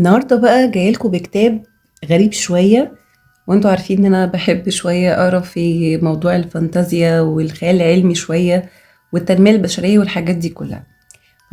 النهارده بقى جايلكوا بكتاب غريب شوية. وانتوا عارفين ان انا بحب شوية اقرا في موضوع الفانتازيا والخيال العلمي شوية والتنمية البشرية والحاجات دي كلها.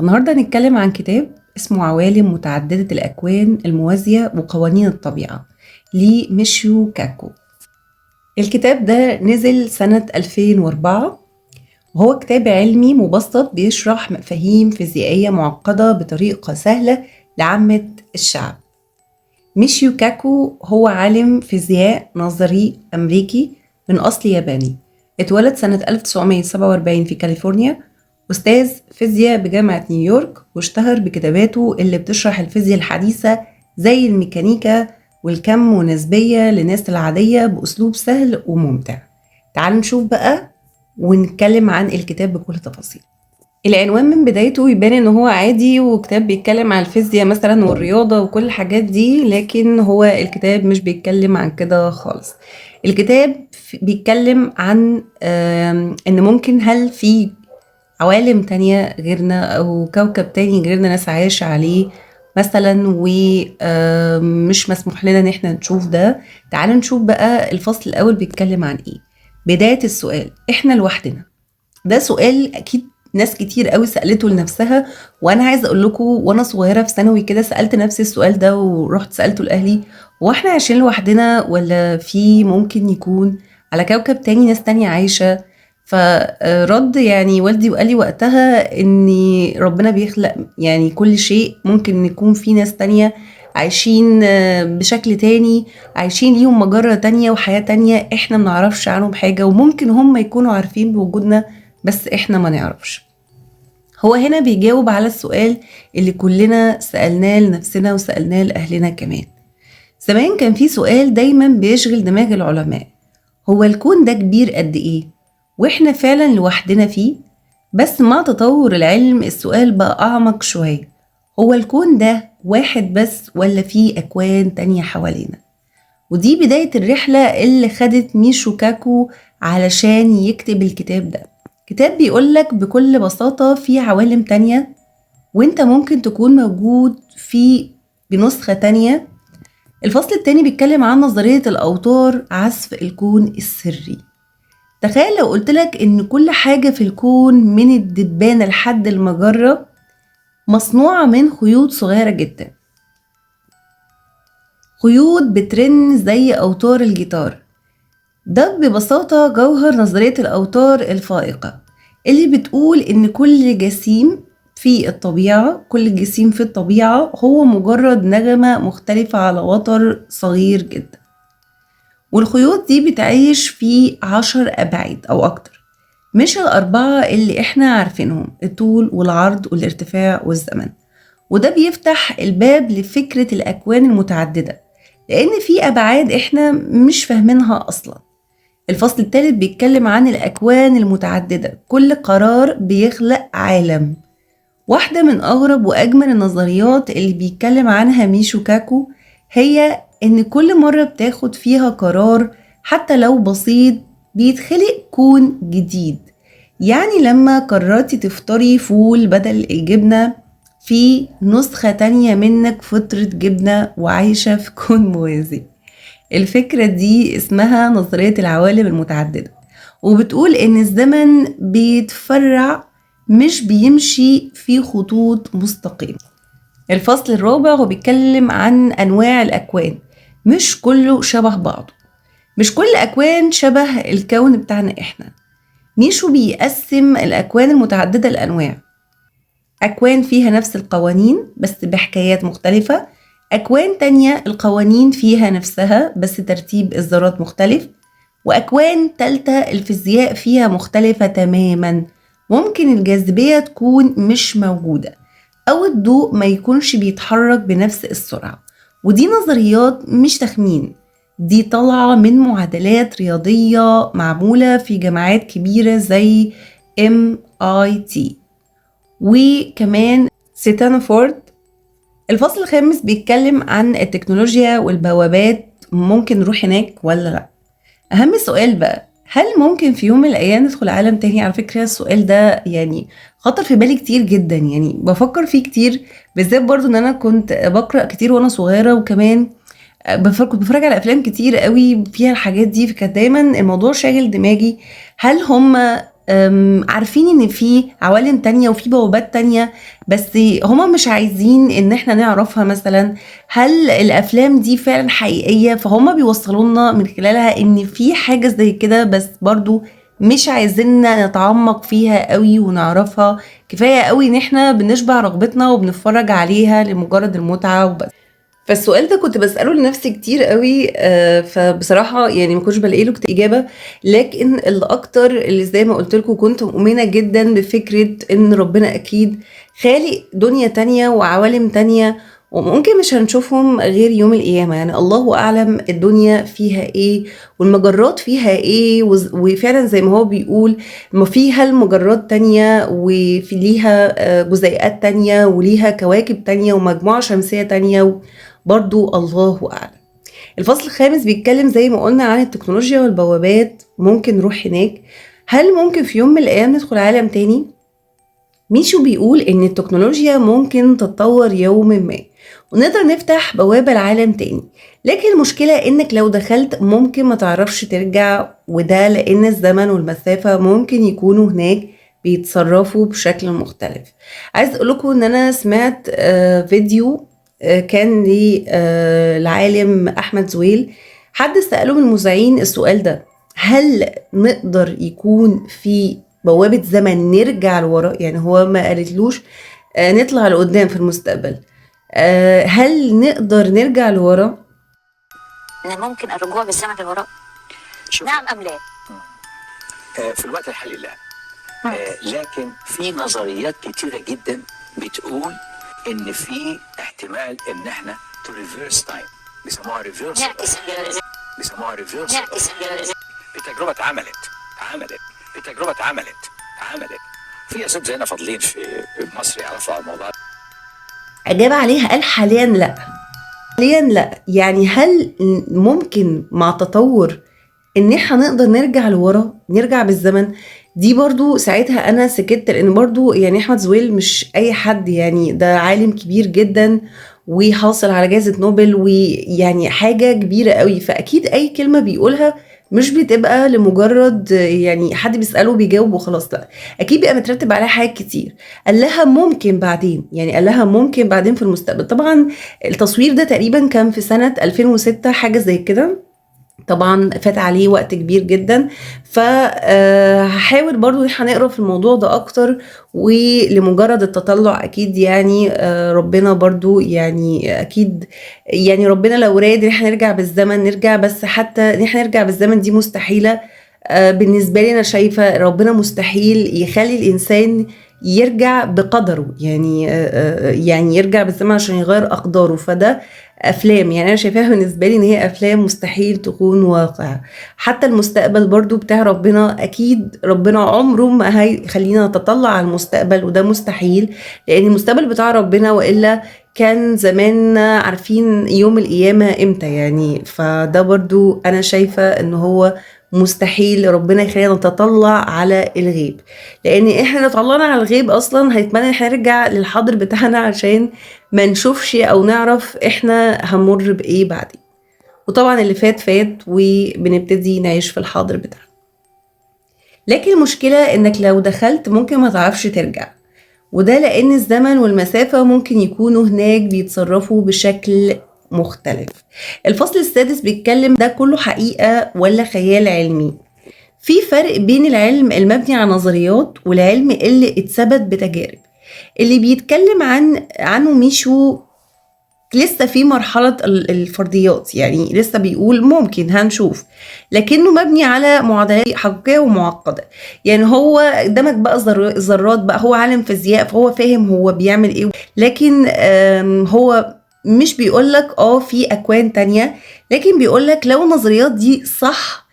النهارده هنتكلم عن كتاب اسمه عوالم متعددة الأكوان الموازية وقوانين الطبيعة لميشيو كاكو. الكتاب ده نزل سنة 2004 وهو كتاب علمي مبسط بيشرح مفاهيم فيزيائية معقدة بطريقة سهلة لعامة الشعب. ميشيو كاكو هو عالم فيزياء نظري أمريكي من أصل ياباني. اتولد سنة 1947 في كاليفورنيا، أستاذ فيزياء بجامعة نيويورك، واشتهر بكتاباته اللي بتشرح الفيزياء الحديثة زي الميكانيكا والكم والنسبية للناس العادية بأسلوب سهل وممتع. تعالوا نشوف بقى ونتكلم عن الكتاب بكل تفاصيل. العنوان من بدايته يبان ان هو عادي وكتاب بيتكلم عن الفيزياء مثلا والرياضة وكل الحاجات دي، لكن هو الكتاب مش بيتكلم عن كده خالص. الكتاب بيتكلم عن ان ممكن هل في عوالم تانية غيرنا او كوكب تاني غيرنا ناس عايشة عليه مثلا، ومش مسموح لنا ان احنا نشوف ده. تعالوا نشوف بقى الفصل الاول بيتكلم عن ايه. بداية السؤال، احنا لوحدنا؟ ده سؤال اكيد ناس كتير قوي سألته لنفسها، وانا عايزه اقول لكم وانا صغيره في ثانوي كده سألت نفسي السؤال ده ورحت سألته لاهلي: هو احنا عايشين لوحدنا ولا في ممكن يكون على كوكب تاني ناس تانية عايشه؟ فرد يعني والدي وقال لي وقتها ان ربنا بيخلق يعني كل شيء، ممكن يكون في ناس تانية عايشين بشكل تاني، عايشين ليهم مجرة تانية وحياة تانية احنا منعرفش عنهم حاجة، وممكن هم يكونوا عارفين بوجودنا بس احنا ما نعرفش. هو هنا بيجاوب على السؤال اللي كلنا سألناه لنفسنا وسألناه لأهلنا كمان. زمان كان في سؤال دايما بيشغل دماغ العلماء: هو الكون ده كبير قد ايه؟ واحنا فعلا لوحدنا فيه؟ بس مع تطور العلم السؤال بقى أعمق شوية: هو الكون ده واحد بس ولا فيه أكوان تانية حوالينا؟ ودي بداية الرحلة اللي خدت ميشو كاكو علشان يكتب الكتاب ده. كتاب بيقولك بكل بساطة في عوالم تانية وانت ممكن تكون موجود في بنسخة تانية. الفصل التاني بيتكلم عن نظرية الأوتار، عزف الكون السري. تخيل لو قلتلك ان كل حاجة في الكون من الدبانة لحد المجرة مصنوعة من خيوط صغيرة جدا، خيوط بترن زي أوتار الجيتار. ده ببساطة جوهر نظرية الأوتار الفائقة اللي بتقول إن كل جسيم في الطبيعة، كل جسيم في الطبيعة هو مجرد نغمة مختلفة على وتر صغير جدا، والخيوط دي بتعيش في 10 أبعاد أو أكتر، مش الأربعة اللي إحنا عارفينهم: الطول والعرض والارتفاع والزمن. وده بيفتح الباب لفكرة الأكوان المتعددة، لأن في أبعاد إحنا مش فاهمينها أصلاً. الفصل الثالث بيتكلم عن الأكوان المتعددة، كل قرار بيخلق عالم. واحدة من أغرب وأجمل النظريات اللي بيتكلم عنها ميشو كاكو هي إن كل مرة بتاخد فيها قرار حتى لو بسيط بيتخلق كون جديد. يعني لما قررتي تفطري فول بدل الجبنة، في نسخة تانية منك فطرت جبنة وعايشة في كون موازي. الفكرة دي اسمها نظرية العوالم المتعددة، وبتقول إن الزمن بيتفرع مش بيمشي في خطوط مستقيمة. الفصل الرابع هو بيتكلم عن أنواع الأكوان، مش كله شبه بعضه، مش كل أكوان شبه الكون بتاعنا إحنا. ميشو بيقسم الأكوان المتعددة لأنواع: أكوان فيها نفس القوانين بس بحكايات مختلفة، أكوان تانية القوانين فيها نفسها بس ترتيب الذرات مختلف، وأكوان تالتة الفيزياء فيها مختلفة تماما. ممكن الجاذبية تكون مش موجودة أو الضوء ما يكونش بيتحرك بنفس السرعة. ودي نظريات مش تخمين، دي طالعة من معادلات رياضية معمولة في جامعات كبيرة زي MIT وكمان ستانفورد. الفصل الخامس بيتكلم عن التكنولوجيا والبوابات، ممكن نروح هناك ولا لا؟ أهم سؤال بقى، هل ممكن في يوم من الأيام ندخل عالم تاني؟ على فكرة السؤال ده يعني خطر في بالي كتير جدا، يعني بفكر فيه كتير، بالذات برضو ان انا كنت بقرأ كتير وانا صغيرة، وكمان كنت بتفرج على افلام كتير قوي فيها الحاجات دي، فكانت دايما الموضوع شاغل دماغي. هل هم عارفين ان في عوالم تانية وفي بوابات تانية، بس هم مش عايزين ان احنا نعرفها مثلا؟ هل الافلام دي فعلا حقيقية فهم بيوصلوا لنا من خلالها ان في حاجة زي كده، بس برضو مش عايزيننا نتعمق فيها قوي ونعرفها؟ كفاية قوي ان احنا بنشبع رغبتنا وبنتفرج عليها لمجرد المتعة وبس. فالسؤال ده كنت بسأله لنفسي كتير قوي، فبصراحة يعني ما كنتش بلاقي له إجابة. لكن الأكتر اللي زي ما قلت لكم كنت مؤمنة جدا بفكرة إن ربنا أكيد خالق دنيا تانية وعوالم تانية، وممكن مش هنشوفهم غير يوم القيامة. يعني الله أعلم الدنيا فيها إيه والمجرات فيها إيه، وفعلا زي ما هو بيقول ما فيها المجرات تانية وفي ليها جزيئات تانية وليها كواكب تانية ومجموعة شمسية تانية، برضو الله أعلم. الفصل الخامس بيتكلم زي ما قلنا عن التكنولوجيا والبوابات، ممكن نروح هناك. هل ممكن في يوم من الأيام ندخل عالم تاني؟ ميشو بيقول إن التكنولوجيا ممكن تتطور يوم ما ونقدر نفتح بوابة لعالم تاني، لكن المشكلة إنك لو دخلت ممكن ما تعرفش ترجع، وده لأن الزمن والمسافة ممكن يكونوا هناك بيتصرفوا بشكل مختلف. عايز أقولكم إن أنا سمعت فيديو كان للعالم أحمد زويل. حد سأله من المذيعين السؤال ده: هل نقدر يكون في بوابة زمن نرجع لورا؟ يعني هو ما قالتلوش نطلع لقدام في المستقبل، هل نقدر نرجع لورا؟ ان ممكن الرجوع بالزمن للوراء؟ نعم ام لا؟ في الوقت الحالي لا. لكن في نظريات كتيرة جدا بتقول ان في احتمال ان احنا to reverse time، بيسموها reverse، بيسموها reverse. في تجربة اتعملت في اساتذة هنا فاضلين في مصر يعرفوا على الموضوع. أجاب عليها قال حاليا لا. حاليا لا، يعني هل ممكن مع التطور ان احنا نقدر نرجع لورا، نرجع بالزمن؟ دي برضو ساعتها انا سكت، لان برضو يعني احمد زويل مش اي حد، يعني ده عالم كبير جدا وحاصل على جائزة نوبل ويعني حاجة كبيرة قوي، فاكيد اي كلمة بيقولها مش بتبقى لمجرد يعني حد بيسأله بيجاوب وخلاص، لا، اكيد بيبقى مترتب عليها حاجات كتير. قال لها ممكن بعدين، يعني قال لها ممكن بعدين في المستقبل. طبعا التصوير ده تقريبا كان في سنة 2006 حاجة زي كده، طبعا فات عليه وقت كبير جدا. فهحاول برضو احنا نقرا في الموضوع ده اكتر، ولمجرد التطلع اكيد يعني ربنا برضو يعني اكيد، يعني ربنا لو راد ان احنا نرجع بالزمن نرجع، بس حتى ان احنا نرجع بالزمن دي مستحيلة. بالنسبة لي انا شايفة ربنا مستحيل يخلي الانسان يرجع بقدره، يعني يرجع بالزمن عشان يغير اقداره. فده افلام، يعني انا شايفاها بالنسبه لي ان هي افلام مستحيل تكون واقع. حتى المستقبل برضو بتاع ربنا، اكيد ربنا عمره ما هيخلينا نتطلع على المستقبل، وده مستحيل، لان المستقبل بتاع ربنا والا كان زمان عارفين يوم القيامه امتى يعني. فده برضو انا شايفه ان هو مستحيل ربنا يخلينا نتطلع على الغيب، لان احنا لو طلعنا على الغيب اصلا هيتمنى ان احنا نرجع للحاضر بتاعنا عشان ما نشوفش او نعرف احنا هنمر بايه بعدين. وطبعا اللي فات فات وبنبتدي نعيش في الحاضر بتاعنا. لكن المشكلة انك لو دخلت ممكن ما تعرفش ترجع، وده لان الزمن والمسافة ممكن يكونوا هناك بيتصرفوا بشكل مختلف. الفصل السادس بيتكلم ده كله حقيقة ولا خيال علمي. في فرق بين العلم المبني على نظريات والعلم اللي اتثبت بتجارب. اللي بيتكلم عنه ميشو لسه في مرحلة الفرضيات، يعني لسه بيقول ممكن هنشوف، لكنه مبني على معادلات حقيقية ومعقدة. يعني هو دمج بقى الذرات، بقى هو عالم فيزياء فهو فاهم هو بيعمل ايه، لكن هو مش بيقولك في اكوان تانية، لكن بيقولك لو النظريات دي صح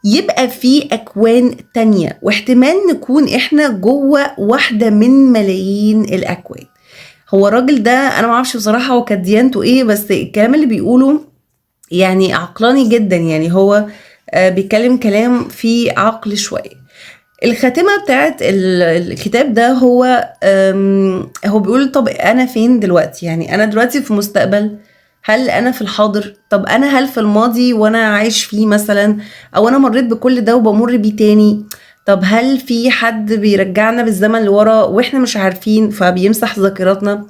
يبقى في اكوان تانية، واحتمال نكون احنا جوه واحدة من ملايين الاكوان. هو الراجل ده انا ما اعرفش بصراحه هو كانت ديانته ايه، بس الكلام اللي بيقوله يعني عقلاني جدا. يعني هو بيتكلم كلام فيه عقل شوية. الخاتمة بتاعت الكتاب ده هو بيقول طب أنا فين دلوقتي؟ يعني أنا دلوقتي في مستقبل، هل أنا في الحاضر؟ طب أنا هل في الماضي وأنا عايش فيه مثلا، أو أنا مريت بكل ده وبمر بيه تاني؟ طب هل في حد بيرجعنا بالزمن لورا وإحنا مش عارفين فبيمسح ذاكرتنا؟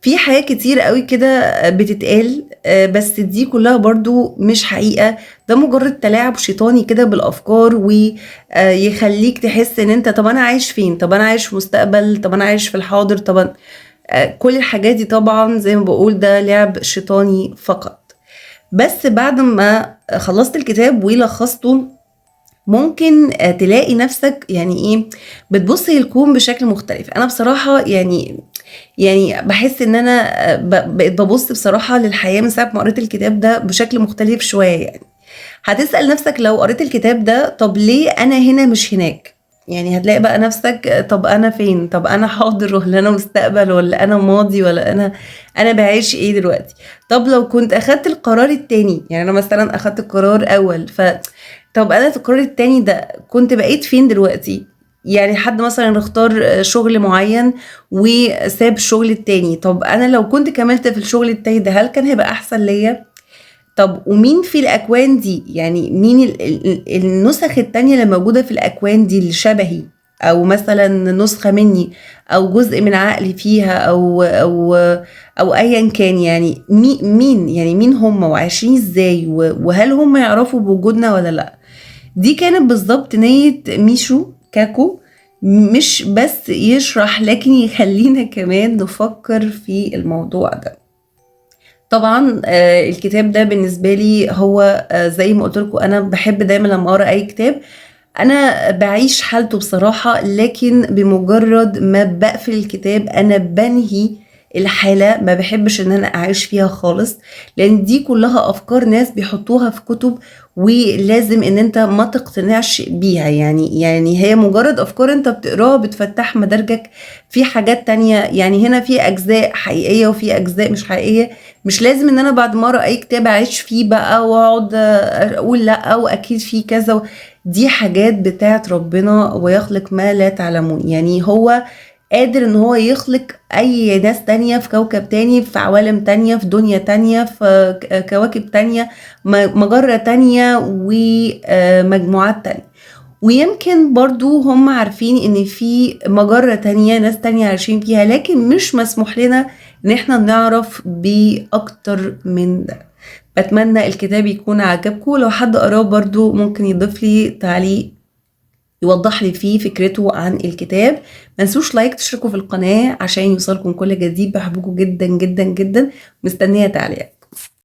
في حاجات كتير قوي كده بتتقال، بس دي كلها برضو مش حقيقة. ده مجرد تلاعب شيطاني كده بالأفكار، ويخليك تحس ان انت طب انا عايش فين، طب انا عايش في مستقبل، طب انا عايش في الحاضر. طبعا كل الحاجات دي طبعا زي ما بقول ده لعب شيطاني فقط. بس بعد ما خلصت الكتاب ولخصته ممكن تلاقي نفسك يعني ايه بتبص للكون بشكل مختلف. انا بصراحة يعني بحس ان انا بقيت ببص بصراحة للحياة من ساعة ما قريت الكتاب ده بشكل مختلف شوية. يعني هتسأل نفسك لو قريت الكتاب ده طب ليه انا هنا مش هناك؟ يعني هتلاقي بقى نفسك طب انا فين؟ طب انا حاضر ولا انا مستقبل ولا انا ماضي ولا انا بعيش ايه دلوقتي؟ طب لو كنت اخدت القرار التاني، يعني انا مثلا اخدت القرار اول، طب انا في القرار التاني ده كنت بقيت فين دلوقتي؟ يعني حد مثلا اختار شغل معين وساب الشغل التاني، طب انا لو كنت كملت في الشغل التاني ده هل كان هيبقى احسن ليا؟ طب ومين في الاكوان دي؟ يعني مين النسخ التانية اللي موجودة في الاكوان دي اللي شبهي، او مثلا نسخة مني او جزء من عقلي فيها، او ايا كان. يعني مين يعني مين هم وعايشين ازاي، وهل هم يعرفوا بوجودنا ولا لا؟ دي كانت بالظبط نية ميشو كاكو، مش بس يشرح لكن يخلينا كمان نفكر في الموضوع ده. طبعا الكتاب ده بالنسبة لي هو زي ما قلت لكم انا بحب دايما لما اقرا اي كتاب انا بعيش حالته بصراحة، لكن بمجرد ما بقفل الكتاب انا بنهي الحالة، ما بحبش ان انا اعيش فيها خالص، لان دي كلها افكار ناس بيحطوها في كتب ولازم ان انت ما تقتنعش بيها. يعني هي مجرد افكار انت بتقراها بتفتح مدارجك في حاجات تانية. يعني هنا في اجزاء حقيقية وفي اجزاء مش حقيقية، مش لازم ان انا بعد ما اقرا اي كتاب اعيش فيه بقى واقعد اقول لا واكيد في كذا. دي حاجات بتاعت ربنا، ويخلق ما لا تعلمون. يعني هو قادر ان هو يخلق اي ناس تانية في كوكب تاني، في عوالم تانية، في دنيا تانية، في كواكب تانية، مجرة تانية، ومجموعات تانية. ويمكن برضو هم عارفين ان في مجرة تانية ناس تانية عايشين فيها، لكن مش مسموح لنا ان احنا نعرف باكتر من ده. بتمنى الكتاب يكون عجبكم، لو حد قراه برضو ممكن يضيف لي تعليق يوضح لي فيه فكرته عن الكتاب. ما تنسوش لايك تشتركوا في القناة عشان يوصلكم كل جديد. بحبكم جدا جدا جدا، مستنية تعليق.